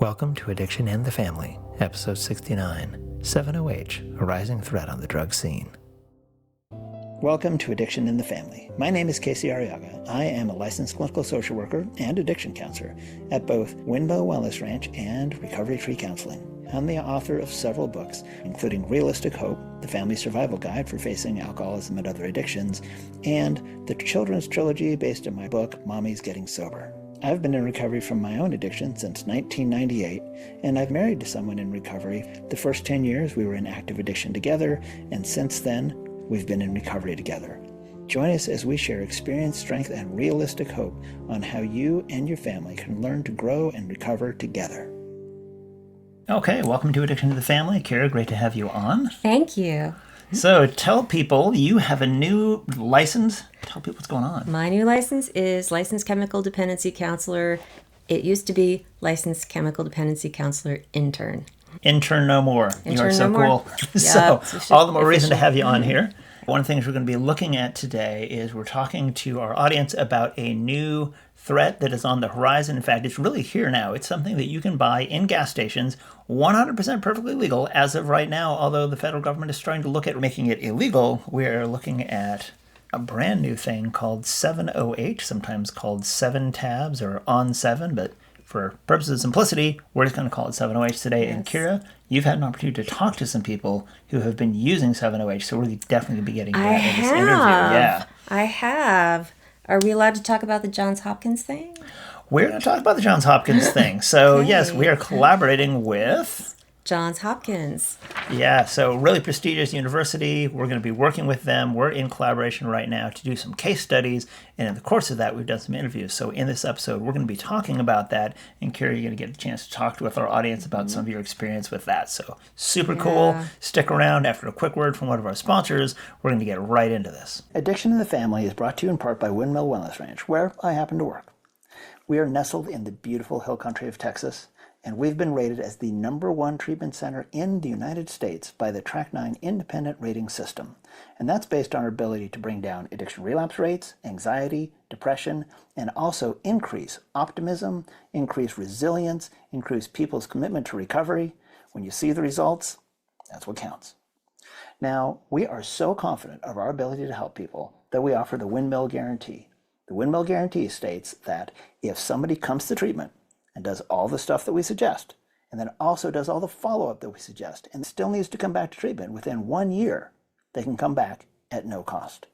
Welcome to Addiction and the Family, Episode 69, 7-OH, a rising threat on the drug scene. Welcome to Addiction and the Family. My name is Casey Arriaga. I am a licensed clinical social worker and addiction counselor at both Windmill Wellness Ranch and Recovery Tree Counseling. I'm the author of several books, including Realistic Hope, the Family Survival Guide for Facing Alcoholism and Other Addictions, and the children's trilogy based on my book, Mommy's Getting Sober. I've been in recovery from my own addiction since 1998, and I've married to someone in recovery. The first 10 years we were in active addiction together, and since then, we've been in recovery together. Join us as we share experience, strength, and realistic hope on how you and your family can learn to grow and recover together. Okay, welcome to Addiction to the Family. Kara, great to have you on. Thank you. So tell people you have a new license. Tell people what's going on. My new license is Licensed Chemical Dependency Counselor. It used to be Licensed Chemical Dependency Counselor Intern. Intern no more. You are so cool. Yeah, so all the more reason to have you on here. One of the things we're going to be looking at today is we're talking to our audience about a new threat that is on the horizon. In fact, it's really here now. It's something that you can buy in gas stations, 100% perfectly legal as of right now, although the federal government is trying to look at making it illegal. We're looking at a brand new thing called 7-OH, sometimes called 7 tabs or on 7, but for purposes of simplicity, we're just going to call it 7-OH today. Yes. And Kira, you've had an opportunity to talk to some people who have been using 7-OH, so we're definitely going to be getting that in this interview. Yeah, I have. Are we allowed to talk about the Johns Hopkins thing? We're going to talk about the Johns Hopkins thing. So yes, we are collaborating with Johns Hopkins. Yeah, so really prestigious university. We're going to be working with them. We're in collaboration right now to do some case studies. And in the course of that, we've done some interviews. So in this episode, we're going to be talking about that. And Kira, you're going to get a chance to talk with our audience about some of your experience with that. So super cool. Stick around. After a quick word from one of our sponsors, we're going to get right into this. Addiction in the Family is brought to you in part by Windmill Wellness Ranch, where I happen to work. We are nestled in the beautiful hill country of Texas, and we've been rated as the #1 treatment center in the United States by the Track 9 independent rating system. And that's based on our ability to bring down addiction relapse rates, anxiety, depression, and also increase optimism, increase resilience, increase people's commitment to recovery. When you see the results, that's what counts. Now, we are so confident of our ability to help people that we offer the Windmill Guarantee. The Windmill Guarantee states that if somebody comes to treatment and does all the stuff that we suggest, and then also does all the follow-up that we suggest, and still needs to come back to treatment within 1 year, they can come back at no cost.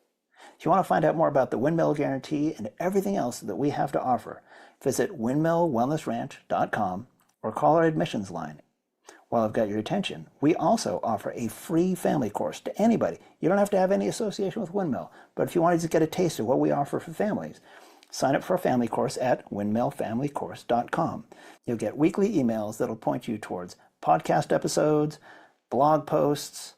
If you want to find out more about the Windmill Guarantee and everything else that we have to offer, visit windmillwellnessranch.com or call our admissions line. While I've got your attention, we also offer a free family course to anybody. You don't have to have any association with Windmill, but if you want to just get a taste of what we offer for families, sign up for a family course at windmillfamilycourse.com. You'll get weekly emails that'll point you towards podcast episodes, blog posts,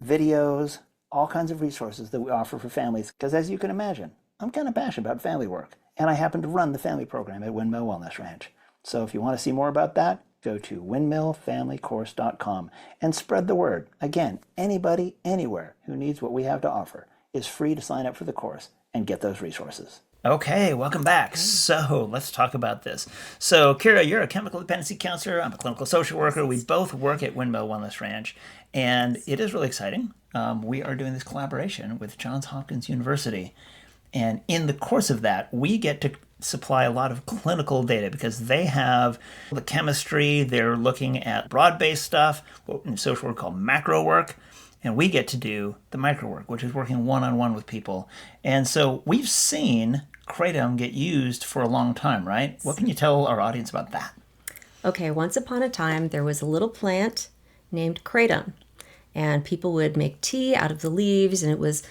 videos, all kinds of resources that we offer for families. Because as you can imagine, I'm kind of passionate about family work, and I happen to run the family program at Windmill Wellness Ranch. So if you want to see more about that, go to windmillfamilycourse.com and spread the word. Again, anybody, anywhere who needs what we have to offer is free to sign up for the course and get those resources. Okay, welcome back. So let's talk about this. So Kira, you're a chemical dependency counselor. I'm a clinical social worker. We both work at Windmill Wellness Ranch, and it is really exciting. We are doing this collaboration with Johns Hopkins University, and in the course of that, we get to supply a lot of clinical data because they have the chemistry. They're looking at broad-based stuff, what in social work called macro work. And we get to do the micro work, which is working one-on-one with people. And so we've seen kratom get used for a long time, right? What can you tell our audience about that? Okay, once upon a time, there was a little plant named kratom. And people would make tea out of the leaves, and it was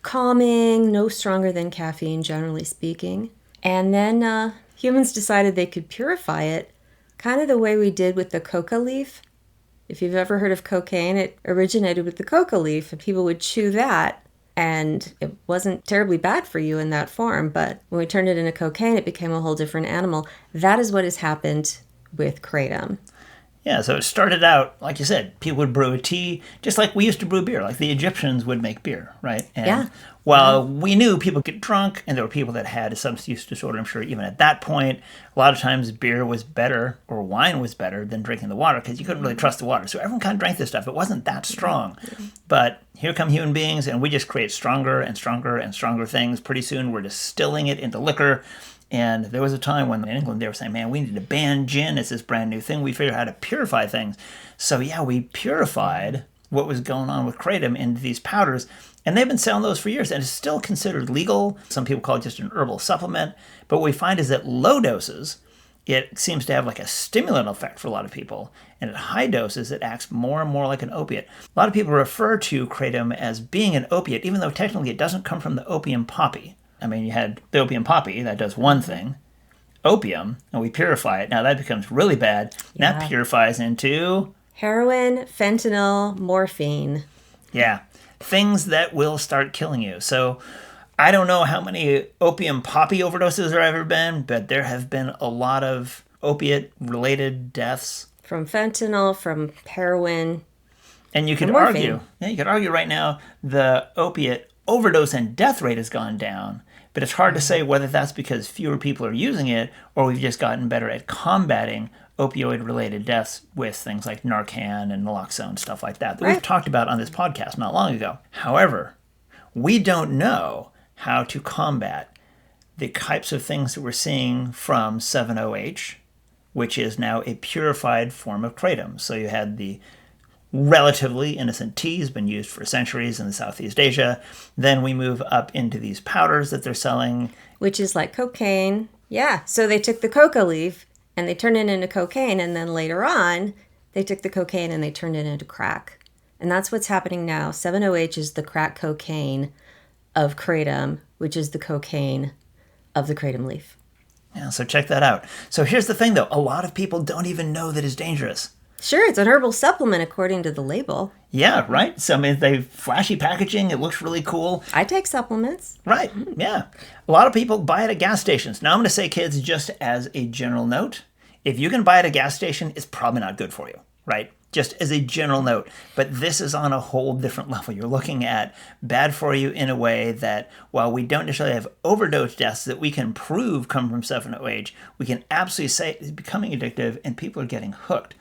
calming, no stronger than caffeine, generally speaking. And then humans decided they could purify it, kind of the way we did with the coca leaf. If you've ever heard of cocaine, it originated with the coca leaf, and people would chew that, and it wasn't terribly bad for you in that form, but when we turned it into cocaine, it became a whole different animal. That is what has happened with kratom. Yeah, so it started out, like you said, people would brew a tea, just like we used to brew beer, like the Egyptians would make beer, right? And Yeah. while we knew people get drunk, and there were people that had a substance use disorder, I'm sure even at that point, a lot of times beer was better or wine was better than drinking the water because you couldn't really trust the water. So everyone kind of drank this stuff. It wasn't that strong. But here come human beings, and we just create stronger and stronger and stronger things. Pretty soon we're distilling it into liquor. And there was a time when in England they were saying, man, we need to ban gin. It's this brand new thing. We figured out how to purify things. So yeah, we purified what was going on with kratom into these powders. And they've been selling those for years. And it's still considered legal. Some people call it just an herbal supplement. But what we find is that low doses, it seems to have like a stimulant effect for a lot of people. And at high doses, it acts more and more like an opiate. A lot of people refer to kratom as being an opiate, even though technically it doesn't come from the opium poppy. I mean, you had the opium poppy, that does one thing. Opium, and we purify it. Now that becomes really bad. Yeah. That purifies into... Heroin, fentanyl, morphine. Yeah, things that will start killing you. So I don't know how many opium poppy overdoses there have ever been, but there have been a lot of opiate-related deaths. From fentanyl, from heroin. And you could argue, right now, the opiate overdose and death rate has gone down. But it's hard to say whether that's because fewer people are using it or we've just gotten better at combating opioid-related deaths with things like Narcan and naloxone, stuff like that we've talked about on this podcast not long ago. However, we don't know how to combat the types of things that we're seeing from 7-OH, which is now a purified form of kratom. So you had the relatively innocent tea has been used for centuries in Southeast Asia. Then we move up into these powders that they're selling. Which is like cocaine. Yeah, so they took the coca leaf and they turned it into cocaine, and then later on, they took the cocaine and they turned it into crack. And that's what's happening now. 7-OH is the crack cocaine of kratom, which is the cocaine of the kratom leaf. Yeah, so check that out. So here's the thing, though. A lot of people don't even know that it's dangerous. Sure, it's an herbal supplement according to the label. Yeah, right? So, I mean, they flashy packaging. It looks really cool. I take supplements. Right, yeah. A lot of people buy it at gas stations. Now, I'm going to say, kids, just as a general note, if you can buy it at a gas station, it's probably not good for you, right? Just as a general note. But this is on a whole different level. You're looking at bad for you in a way that while we don't necessarily have overdose deaths that we can prove come from 7-OH, we can absolutely say it's becoming addictive and people are getting hooked.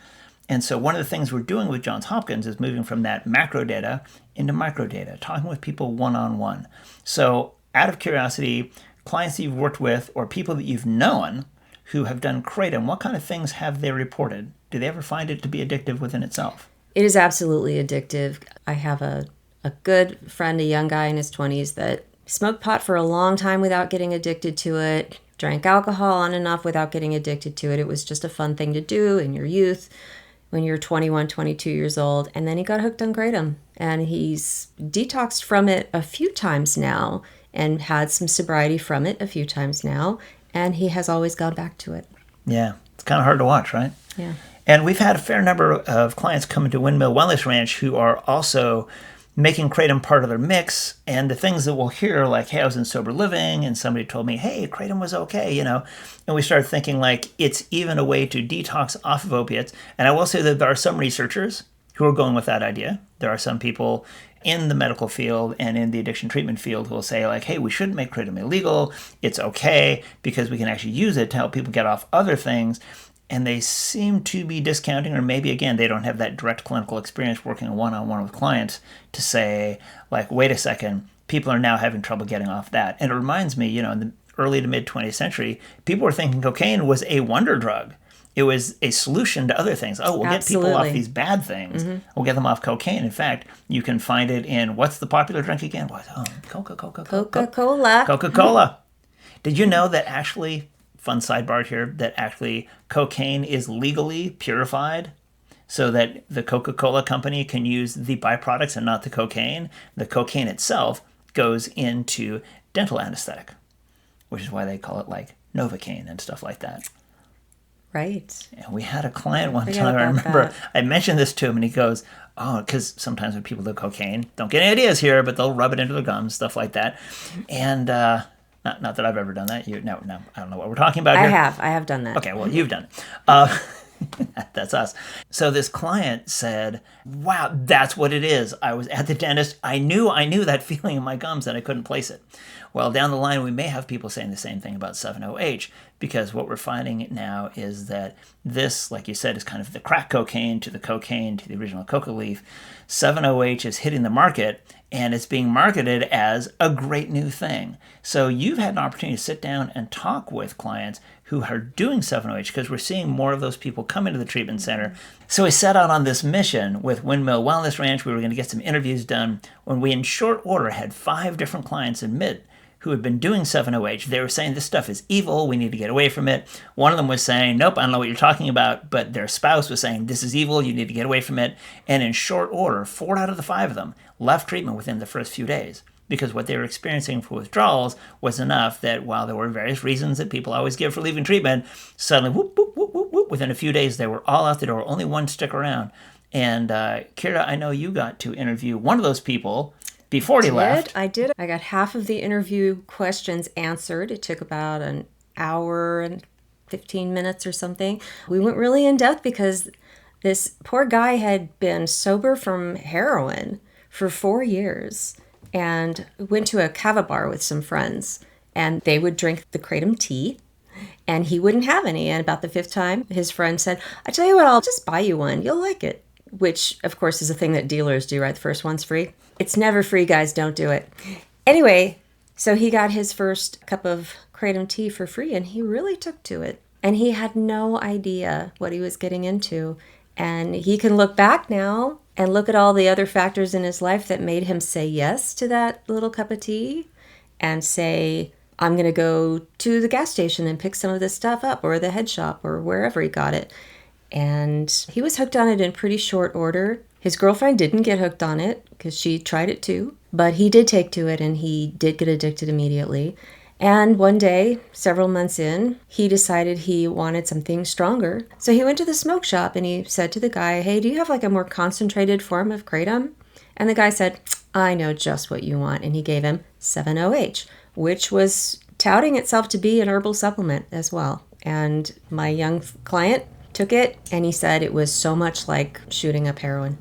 And so one of the things we're doing with Johns Hopkins is moving from that macro data into micro data, talking with people one-on-one. So out of curiosity, clients that you've worked with or people that you've known who have done kratom, what kind of things have they reported? Do they ever find it to be addictive within itself? It is absolutely addictive. I have a good friend, a young guy in his 20s that smoked pot for a long time without getting addicted to it, drank alcohol on and off without getting addicted to it. It was just a fun thing to do in your youth when you're 21, 22 years old. And then he got hooked on kratom. And he's detoxed from it a few times now and had some sobriety from it a few times now. And he has always gone back to it. Yeah, it's kind of hard to watch, right? Yeah. And we've had a fair number of clients come into Windmill Wellness Ranch who are also making kratom part of their mix. And the things that we'll hear, like, hey, I was in sober living and somebody told me, hey, kratom was okay, you know. And we started thinking, like, it's even a way to detox off of opiates. And I will say that there are some researchers who are going with that idea. There are some people in the medical field and in the addiction treatment field who will say, like, hey, we shouldn't make kratom illegal. It's okay because we can actually use it to help people get off other things. And they seem to be discounting, or maybe, again, they don't have that direct clinical experience working one-on-one with clients to say, like, wait a second, people are now having trouble getting off that. And it reminds me, you know, in the early to mid-20th century, people were thinking cocaine was a wonder drug. It was a solution to other things. Oh, we'll Absolutely. get people off these bad things. Mm-hmm. We'll get them off cocaine. In fact, you can find it in, what's the popular drink again? What? Oh, Coca-Cola. Coca-Cola. Did you know that actually... Fun sidebar here, that actually cocaine is legally purified so that the Coca-Cola company can use the byproducts and not the cocaine. The cocaine itself goes into dental anesthetic, which is why they call it like Novocaine and stuff like that. Right. And we had a client one time, I remember, I mentioned this to him and he goes, oh, because sometimes when people do cocaine, don't get any ideas here, but they'll rub it into their gums, stuff like that. And, Not that I've ever done that. No, I don't know what we're talking about here. I have done that. Okay, well, you've done it. That's us. So this client said, wow, that's what it is. I was at the dentist. I knew that feeling in my gums and I couldn't place it. Well, down the line, we may have people saying the same thing about 7-OH because what we're finding now is that this, like you said, is kind of the crack cocaine to the cocaine to the original coca leaf. 7-OH is hitting the market and it's being marketed as a great new thing. So you've had an opportunity to sit down and talk with clients who are doing 7-OH because we're seeing more of those people come into the treatment center. So we set out on this mission with Windmill Wellness Ranch. We were going to get some interviews done when we, in short order, had 5 different clients admit who had been doing 7-OH. They were saying this stuff is evil, we need to get away from it. One of them was saying, nope, I don't know what you're talking about, but their spouse was saying, this is evil, you need to get away from it. And in short order, 4 out of the 5 of them left treatment within the first few days because what they were experiencing for withdrawals was enough that while there were various reasons that people always give for leaving treatment, suddenly, whoop, whoop, whoop, whoop, whoop, within a few days, they were all out the door, only one stuck around. And Kira, I know you got to interview one of those people before he left. I did. I got half of the interview questions answered. It took about an hour and 15 minutes or something. We went really in depth because this poor guy had been sober from heroin for 4 years and went to a kava bar with some friends, and they would drink the kratom tea and he wouldn't have any. And about the 5th time, his friend said, I tell you what, I'll just buy you one. You'll like it. Which, of course, is a thing that dealers do, right? The first one's free. It's never free, guys. Don't do it. Anyway, so he got his first cup of kratom tea for free, and he really took to it. And he had no idea what he was getting into. And he can look back now and look at all the other factors in his life that made him say yes to that little cup of tea and say, I'm going to go to the gas station and pick some of this stuff up, or the head shop, or wherever he got it. And he was hooked on it in pretty short order. His girlfriend didn't get hooked on it because she tried it too, but he did take to it and he did get addicted immediately. And one day, several months in, he decided he wanted something stronger. So he went to the smoke shop and he said to the guy, hey, do you have like a more concentrated form of kratom? And the guy said, I know just what you want. And he gave him 7-OH, which was touting itself to be an herbal supplement as well. And my young client took it and he said it was so much like shooting up heroin.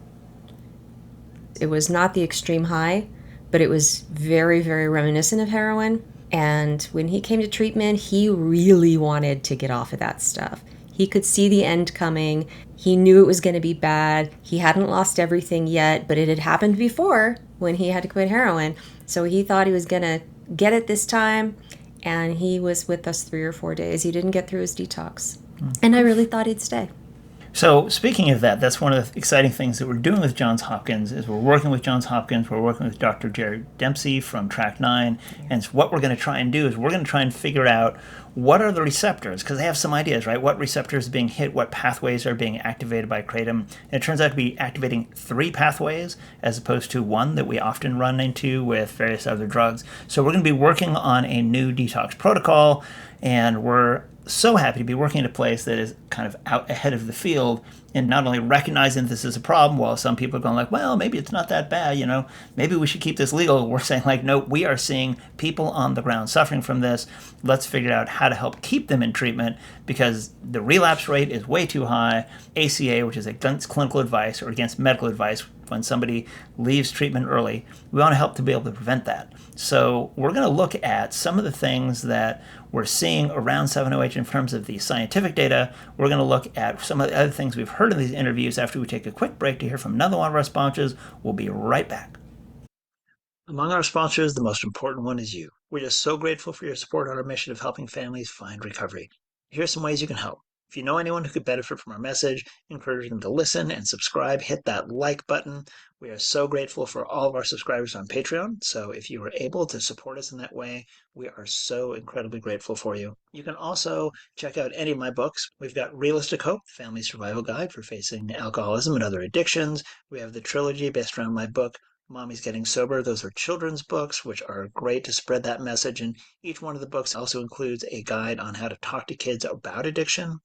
It was not the extreme high, but it was very, very reminiscent of heroin. And when he came to treatment, he really wanted to get off of that stuff. He could see the end coming. He knew it was going to be bad. He hadn't lost everything yet, but it had happened before when he had to quit heroin. So he thought he was going to get it this time. And he was with us 3 or 4 days. He didn't get through his detox. And I really thought he'd stay. So speaking of that, that's one of the exciting things that we're doing with Johns Hopkins is we're working with Johns Hopkins. We're working with Dr. Jerry Dempsey from Track 9. And what we're going to try and do is we're going to try and figure out what are the receptors, because they have some ideas, right? What receptors are being hit, what pathways are being activated by kratom. And it turns out to be activating 3 pathways as opposed to 1 that we often run into with various other drugs. So we're going to be working on a new detox protocol, and we're so happy to be working at a place that is kind of out ahead of the field and not only recognizing this is a problem, while some people are going like, well, maybe it's not that bad, maybe we should keep this legal. We're saying like, no, we are seeing people on the ground suffering from this. Let's figure out how to help keep them in treatment because the relapse rate is way too high. ACA, which is against clinical advice or against medical advice, when somebody leaves treatment early, we want to help to be able to prevent that. So we're going to look at some of the things that we're seeing around 7-OH in terms of the scientific data. We're going to look at some of the other things we've heard in these interviews after we take a quick break to hear from another one of our sponsors. We'll be right back. Among our sponsors, the most important one is you. We're just so grateful for your support on our mission of helping families find recovery. Here's some ways you can help. If you know anyone who could benefit from our message, encourage them to listen and subscribe. Hit that like button. We are so grateful for all of our subscribers on Patreon. So if you are able to support us in that way, we are so incredibly grateful for you. You can also check out any of my books. We've got Realistic Hope, Family Survival Guide for Facing Alcoholism and Other Addictions. We have the trilogy based around my book, Mommy's Getting Sober. Those are children's books, which are great to spread that message. And each one of the books also includes a guide on how to talk to kids about addiction.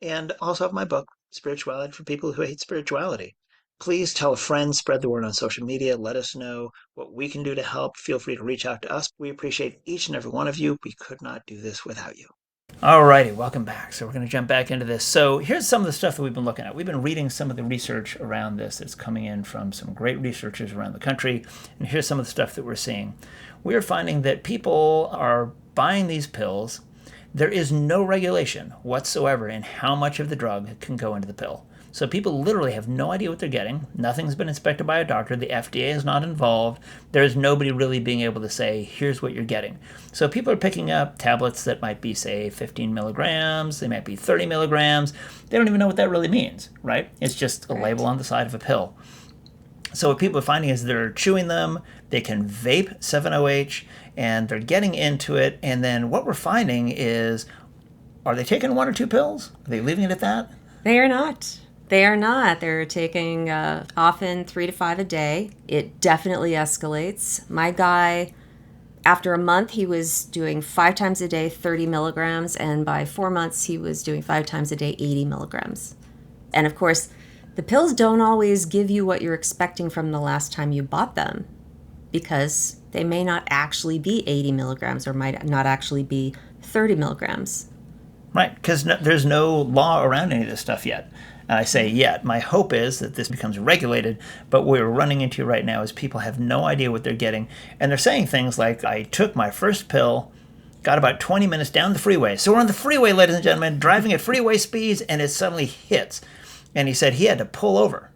And also have my book, Spirituality for People Who Hate Spirituality. Please tell a friend, spread the word on social media, let us know what we can do to help. Feel free to reach out to us. We appreciate each and every one of you. We could not do this without you. Alrighty, welcome back. So we're going to jump back into this. So here's some of the stuff that we've been looking at. We've been reading some of the research around this that's coming in from some great researchers around the country. And here's some of the stuff that we're seeing. We're finding that people are buying these pills. There is no regulation whatsoever in how much of the drug can go into the pill. So people literally have no idea what they're getting. Nothing's been inspected by a doctor. The FDA is not involved. There's nobody really being able to say, here's what you're getting. So people are picking up tablets that might be, say, 15 milligrams. They might be 30 milligrams. They don't even know what that really means, right? It's just a label on the side of a pill. So what people are finding is they're chewing them. They can vape 7-OH, and they're getting into it. And then what we're finding is, are they taking 1 or 2 pills? Are they leaving it at that? They are not. They are not. They're taking often 3 to 5 a day. It definitely escalates. My guy, after a month, he was doing 5 times a day, 30 milligrams. And by 4 months, he was doing 5 times a day, 80 milligrams. And of course, the pills don't always give you what you're expecting from the last time you bought them, because they may not actually be 80 milligrams or might not actually be 30 milligrams. Right, because there's no law around any of this stuff yet. And I say yet. My hope is that this becomes regulated, but what we're running into right now is people have no idea what they're getting. And they're saying things like, I took my first pill, got about 20 minutes down the freeway. So we're on the freeway, ladies and gentlemen, driving at freeway speeds, and it suddenly hits. And he said he had to pull over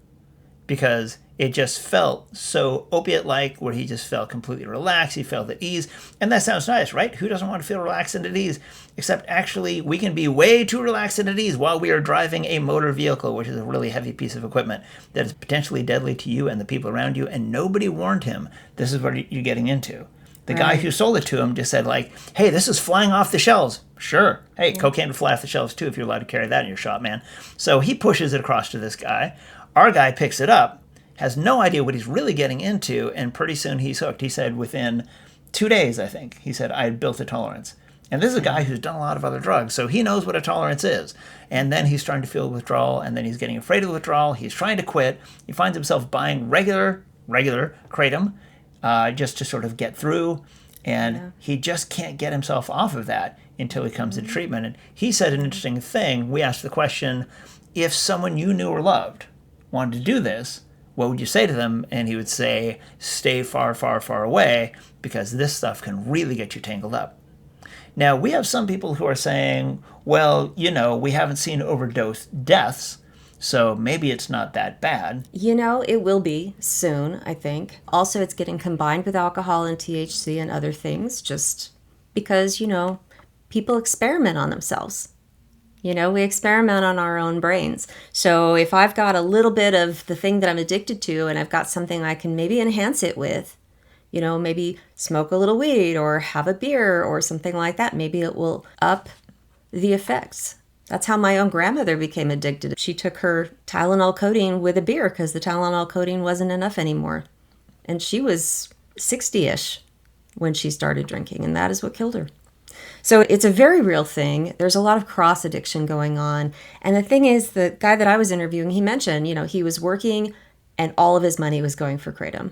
because it just felt so opiate-like, where he just felt completely relaxed. He felt at ease. And that sounds nice, right? Who doesn't want to feel relaxed and at ease? Except actually, we can be way too relaxed and at ease while we are driving a motor vehicle, which is a really heavy piece of equipment that is potentially deadly to you and the people around you. And nobody warned him this is what you're getting into. The guy who sold it to him just said, like, hey, this is flying off the shelves. Sure. Hey, cocaine would fly off the shelves, too, if you're allowed to carry that in your shop, man. So he pushes it across to this guy. Our guy picks it up, has no idea what he's really getting into, and pretty soon he's hooked. He said within 2 days, I think, he said, I had built a tolerance. And this is a guy who's done a lot of other drugs, so he knows what a tolerance is. And then he's starting to feel withdrawal, and then he's getting afraid of withdrawal. He's trying to quit. He finds himself buying regular kratom, just to sort of get through. And he just can't get himself off of that until he comes to treatment. And he said an interesting thing. We asked the question, if someone you knew or loved wanted to do this, what would you say to them? And he would say, stay far, far, far away, because this stuff can really get you tangled up. Now, we have some people who are saying, well, we haven't seen overdose deaths, so maybe it's not that bad. It will be soon, I think. Also, it's getting combined with alcohol and THC and other things, just because, people experiment on themselves. We experiment on our own brains. So if I've got a little bit of the thing that I'm addicted to, and I've got something I can maybe enhance it with, maybe smoke a little weed or have a beer or something like that, maybe it will up the effects. That's how my own grandmother became addicted. She took her Tylenol codeine with a beer because the Tylenol codeine wasn't enough anymore. And she was 60-ish when she started drinking, and that is what killed her. So it's a very real thing. There's a lot of cross addiction going on. And the thing is, the guy that I was interviewing, he mentioned, he was working and all of his money was going for kratom.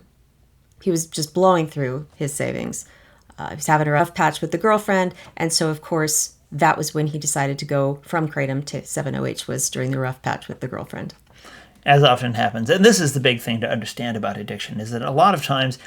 He was just blowing through his savings. He was having a rough patch with the girlfriend. And so, of course, that was when he decided to go from kratom to 7-OH, was during the rough patch with the girlfriend. As often happens. And this is the big thing to understand about addiction, is that a lot of times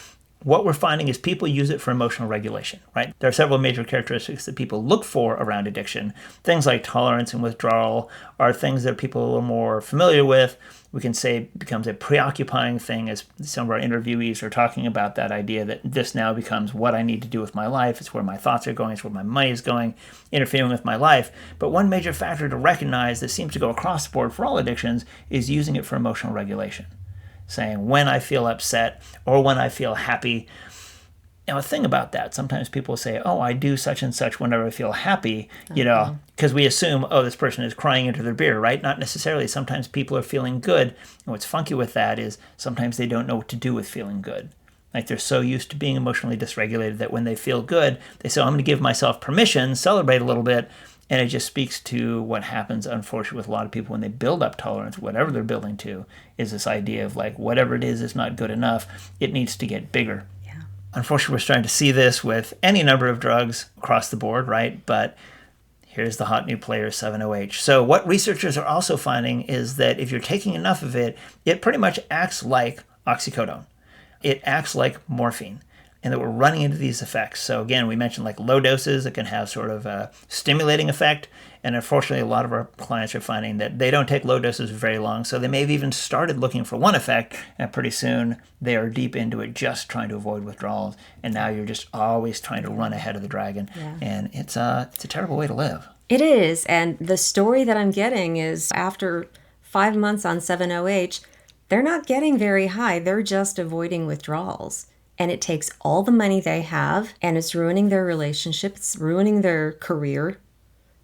what we're finding is people use it for emotional regulation, right? There are several major characteristics that people look for around addiction. Things like tolerance and withdrawal are things that people are more familiar with. We can say it becomes a preoccupying thing, as some of our interviewees are talking about that idea that this now becomes what I need to do with my life. It's where my thoughts are going. It's where my money is going, interfering with my life. But one major factor to recognize that seems to go across the board for all addictions is using it for emotional regulation. Saying when I feel upset or when I feel happy. Now, a thing about that, sometimes people say, oh, I do such and such whenever I feel happy, because we assume, oh, this person is crying into their beer, right? Not necessarily. Sometimes people are feeling good. And what's funky with that is sometimes they don't know what to do with feeling good. Like they're so used to being emotionally dysregulated that when they feel good, they say, oh, I'm going to give myself permission, celebrate a little bit. And it just speaks to what happens, unfortunately, with a lot of people when they build up tolerance, whatever they're building to, is this idea of like, whatever it is not good enough. It needs to get bigger. Yeah. Unfortunately, we're starting to see this with any number of drugs across the board, right? But here's the hot new player 7-OH. So what researchers are also finding is that if you're taking enough of it, it pretty much acts like oxycodone. It acts like morphine, and that we're running into these effects. So again, we mentioned like low doses, it can have sort of a stimulating effect. And unfortunately, a lot of our clients are finding that they don't take low doses very long. So they may have even started looking for one effect, and pretty soon they are deep into it, just trying to avoid withdrawals. And now you're just always trying to run ahead of the dragon. Yeah. And it's a terrible way to live. It is. And the story that I'm getting is after 5 months on 7-OH, they're not getting very high. They're just avoiding withdrawals. And it takes all the money they have, and it's ruining their relationship. It's ruining their career.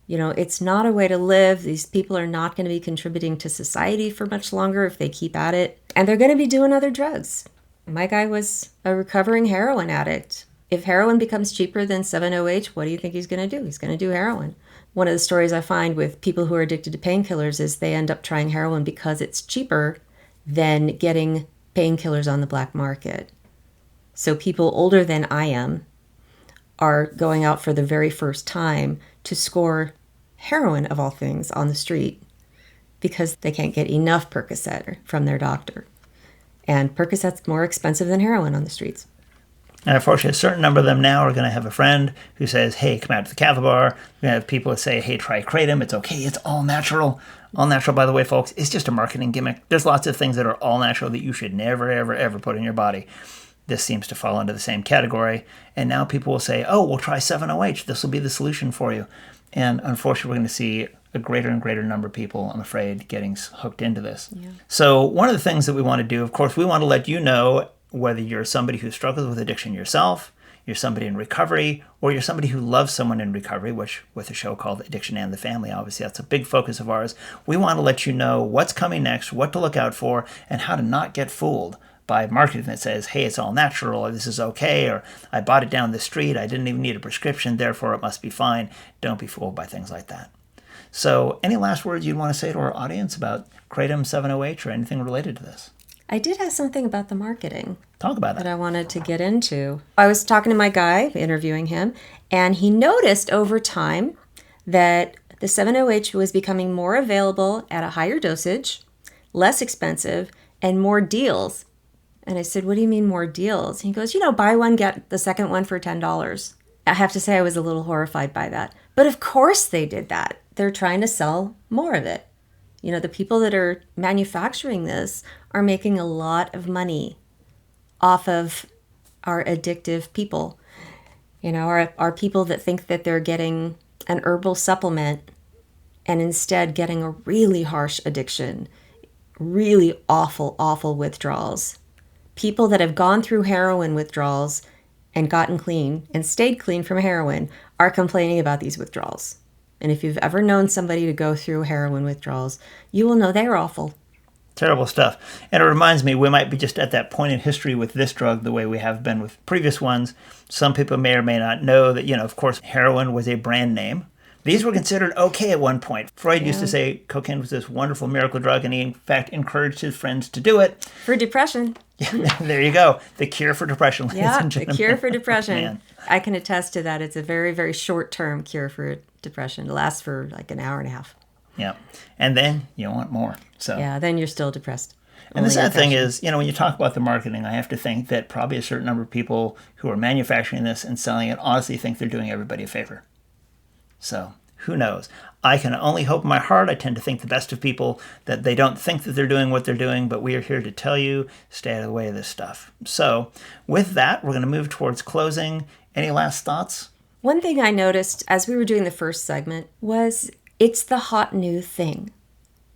You know, it's not a way to live. These people are not going to be contributing to society for much longer if they keep at it. And they're going to be doing other drugs. My guy was a recovering heroin addict. If heroin becomes cheaper than 7-OH, what do you think he's going to do? He's going to do heroin. One of the stories I find with people who are addicted to painkillers is they end up trying heroin because it's cheaper than getting painkillers on the black market. So people older than I am are going out for the very first time to score heroin, of all things, on the street because they can't get enough Percocet from their doctor. And Percocet's more expensive than heroin on the streets. And unfortunately, a certain number of them now are going to have a friend who says, hey, come out to the Kava bar. You're going to have people that say, hey, try Kratom. It's okay. It's all natural. All natural, by the way, folks, it's just a marketing gimmick. There's lots of things that are all natural that you should never, ever, ever put in your body. This seems to fall into the same category. And now people will say, oh, we'll try 7-OH. This will be the solution for you. And unfortunately, we're going to see a greater and greater number of people, I'm afraid, getting hooked into this. Yeah. So one of the things that we want to do, of course, we want to let you know whether you're somebody who struggles with addiction yourself, you're somebody in recovery, or you're somebody who loves someone in recovery, which with a show called Addiction and the Family, obviously that's a big focus of ours. We want to let you know what's coming next, what to look out for, and how to not get fooled by marketing that says, hey, it's all natural, or this is okay, or I bought it down the street, I didn't even need a prescription, therefore it must be fine. Don't be fooled by things like that. So any last words you'd want to say to our audience about Kratom, 7-OH, or anything related to this? I did have something about the marketing. Talk about that I wanted to get into. I was talking to my guy, interviewing him, and he noticed over time that the 7-OH was becoming more available at a higher dosage, less expensive, and more deals. And I said, what do you mean more deals? He goes, buy one, get the second one for $10. I have to say I was a little horrified by that. But of course they did that. They're trying to sell more of it. The people that are manufacturing this are making a lot of money off of our addictive people. Our people that think that they're getting an herbal supplement and instead getting a really harsh addiction, really awful, awful withdrawals. People that have gone through heroin withdrawals and gotten clean and stayed clean from heroin are complaining about these withdrawals. And if you've ever known somebody to go through heroin withdrawals, you will know they're awful. Terrible stuff. And it reminds me, we might be just at that point in history with this drug the way we have been with previous ones. Some people may or may not know that, of course, heroin was a brand name. These were considered okay at one point. Freud used to say cocaine was this wonderful miracle drug, and he, in fact, encouraged his friends to do it. For depression. Yeah, there you go. The cure for depression, ladies and gentlemen. The cure for depression. Man. I can attest to that. It's a very, very short-term cure for depression. It lasts for like an hour and a half. Yeah. And then you want more. So yeah, then you're still depressed. And the sad thing is, when you talk about the marketing, I have to think that probably a certain number of people who are manufacturing this and selling it honestly think they're doing everybody a favor. So who knows? I can only hope in my heart, I tend to think the best of people, that they don't think that they're doing what they're doing, but we are here to tell you, stay out of the way of this stuff. So with that, we're going to move towards closing. Any last thoughts? One thing I noticed as we were doing the first segment was it's the hot new thing.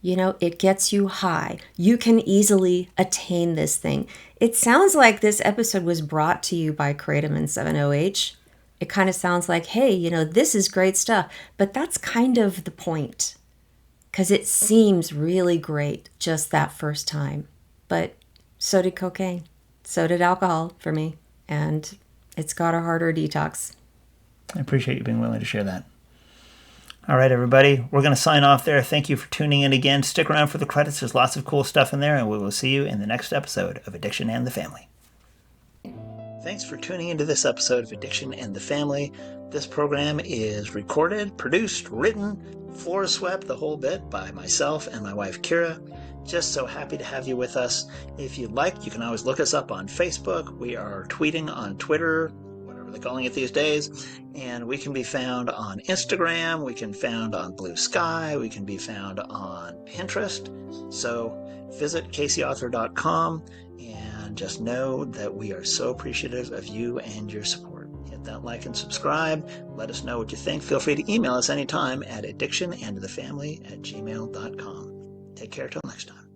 It gets you high. You can easily attain this thing. It sounds like this episode was brought to you by Kratom and 7-OH. It kind of sounds like, hey, this is great stuff. But that's kind of the point. Because it seems really great just that first time. But so did cocaine. So did alcohol for me. And it's got a harder detox. I appreciate you being willing to share that. All right, everybody. We're going to sign off there. Thank you for tuning in again. Stick around for the credits. There's lots of cool stuff in there. And we will see you in the next episode of Addiction and the Family. Thanks for tuning into this episode of Addiction and the Family. This program is recorded, produced, written, floor swept, the whole bit by myself and my wife, Kira. Just so happy to have you with us. If you'd like, you can always look us up on Facebook. We are tweeting on Twitter, whatever they're calling it these days. And we can be found on Instagram. We can be found on Blue Sky. We can be found on Pinterest. So visit caseyauthor.com and just know that we are so appreciative of you and your support. Hit that like and subscribe. Let us know what you think. Feel free to email us anytime at addictionandthefamily@gmail.com. Take care till next time.